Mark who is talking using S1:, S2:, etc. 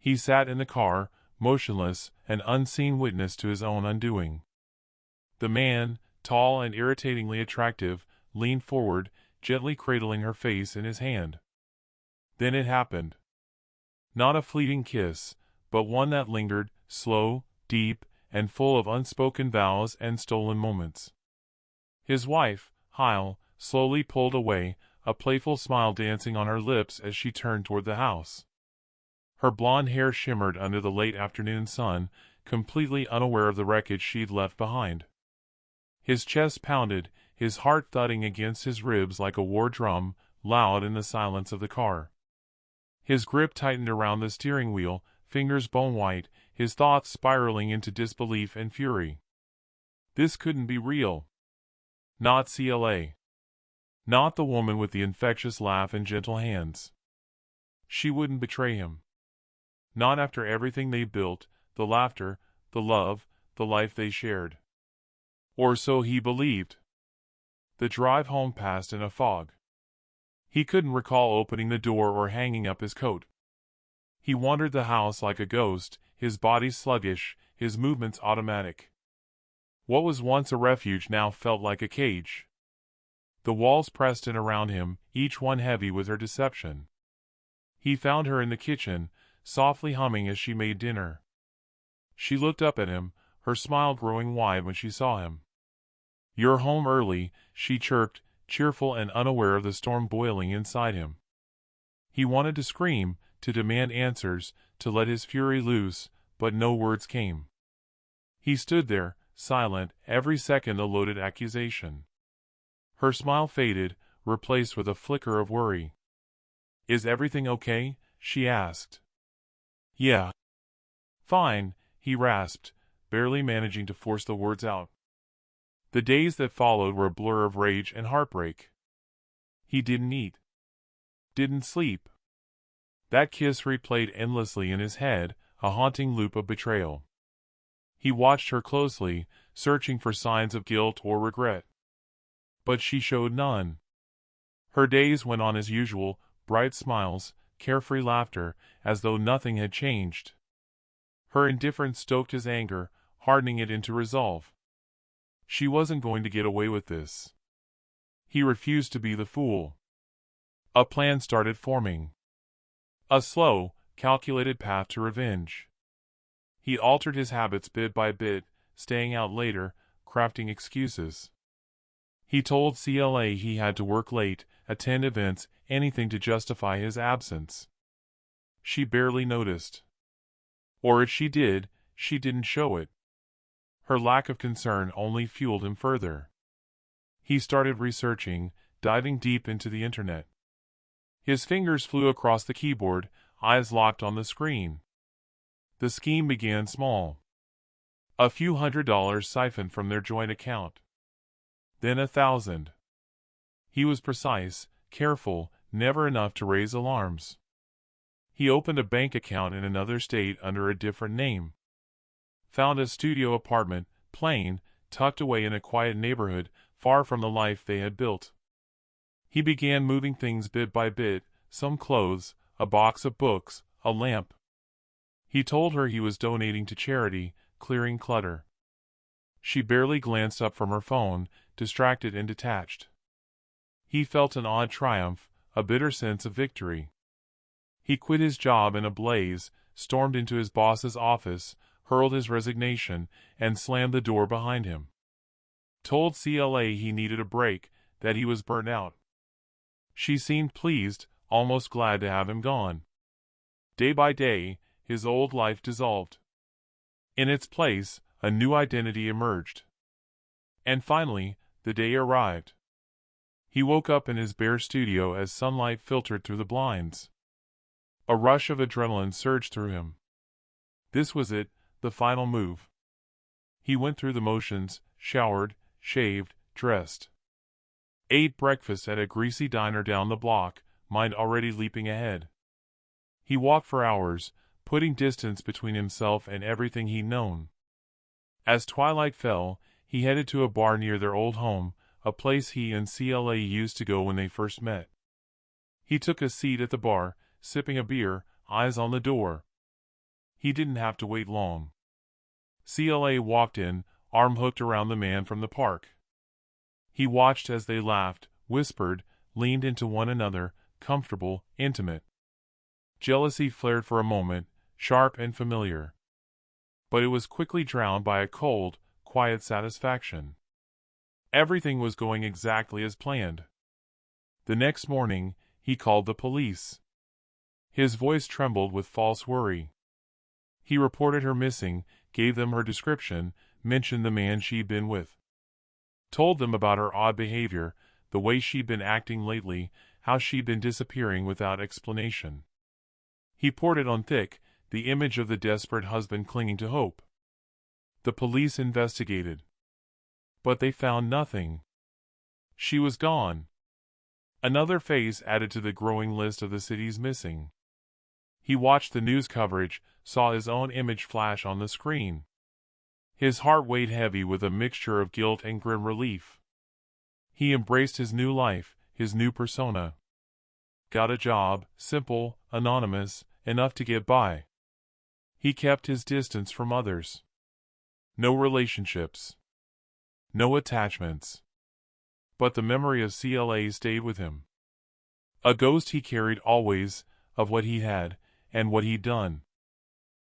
S1: He sat in the car, motionless, an unseen witness to his own undoing. The man, tall and irritatingly attractive, leaned forward, gently cradling her face in his hand. Then it happened. Not a fleeting kiss, but one that lingered, slow, deep, and full of unspoken vows and stolen moments. His wife, Hyle, slowly pulled away, a playful smile dancing on her lips as she turned toward the house. Her blonde hair shimmered under the late afternoon sun, completely unaware of the wreckage she'd left behind. His chest pounded, his heart thudding against his ribs like a war drum, loud in the silence of the car. His grip tightened around the steering wheel, fingers bone-white, his thoughts spiraling into disbelief and fury. This couldn't be real. Not CLA. Not the woman with the infectious laugh and gentle hands. She wouldn't betray him. Not after everything they built, the laughter, the love, the life they shared. Or so he believed. The drive home passed in a fog. He couldn't recall opening the door or hanging up his coat. He wandered the house like a ghost, his body sluggish, his movements automatic. What was once a refuge now felt like a cage. The walls pressed in around him, each one heavy with her deception. He found her in the kitchen, softly humming as she made dinner. She looked up at him, her smile growing wide when she saw him. "You're home early," she chirped, cheerful and unaware of the storm boiling inside him. He wanted to scream, to demand answers, to let his fury loose, but no words came. He stood there, silent, every second a loaded accusation. Her smile faded, replaced with a flicker of worry. "Is everything okay?" she asked. "Yeah." "Fine," he rasped, barely managing to force the words out. The days that followed were a blur of rage and heartbreak. He didn't eat. Didn't sleep. That kiss replayed endlessly in his head, a haunting loop of betrayal. He watched her closely, searching for signs of guilt or regret. But she showed none. Her days went on as usual, bright smiles, carefree laughter, as though nothing had changed. Her indifference stoked his anger, hardening it into resolve. She wasn't going to get away with this. He refused to be the fool. A plan started forming. A slow, calculated path to revenge. He altered his habits bit by bit, staying out later, crafting excuses. He told CLA he had to work late, attend events, anything to justify his absence. She barely noticed. Or if she did, she didn't show it. Her lack of concern only fueled him further. He started researching, diving deep into the internet. His fingers flew across the keyboard, eyes locked on the screen. The scheme began small. A few $100s siphoned from their joint account. Then 1,000. He was precise, careful, never enough to raise alarms. He opened a bank account in another state under a different name. Found a studio apartment, plain, tucked away in a quiet neighborhood, far from the life they had built. He began moving things bit by bit, some clothes, a box of books, a lamp. He told her he was donating to charity, clearing clutter. She barely glanced up from her phone, distracted and detached. He felt an odd triumph, a bitter sense of victory. He quit his job in a blaze, stormed into his boss's office, hurled his resignation, and slammed the door behind him. Told CLA he needed a break, that he was burnt out. She seemed pleased, almost glad to have him gone. Day by day, his old life dissolved. In its place, a new identity emerged. And finally, the day arrived. He woke up in his bare studio as sunlight filtered through the blinds. A rush of adrenaline surged through him. This was it, the final move. He went through the motions, showered, shaved, dressed. Ate breakfast at a greasy diner down the block, mind already leaping ahead. He walked for hours, putting distance between himself and everything he'd known. As twilight fell, he headed to a bar near their old home, a place he and CLA used to go when they first met. He took a seat at the bar, sipping a beer, eyes on the door. He didn't have to wait long. CLA walked in, arm hooked around the man from the park. He watched as they laughed, whispered, leaned into one another, comfortable, intimate. Jealousy flared for a moment, sharp and familiar. But it was quickly drowned by a cold, quiet satisfaction. Everything was going exactly as planned. The next morning, he called the police. His voice trembled with false worry. He reported her missing, gave them her description, mentioned the man she'd been with. Told them about her odd behavior, the way she'd been acting lately, how she'd been disappearing without explanation. He poured it on thick, the image of the desperate husband clinging to hope. The police investigated. But they found nothing. She was gone. Another face added to the growing list of the city's missing. He watched the news coverage, saw his own image flash on the screen. His heart weighed heavy with a mixture of guilt and grim relief. He embraced his new life, his new persona. Got a job, simple, anonymous, enough to get by. He kept his distance from others. No relationships. No attachments. But the memory of CLA stayed with him. A ghost he carried always, of what he had, and what he'd done.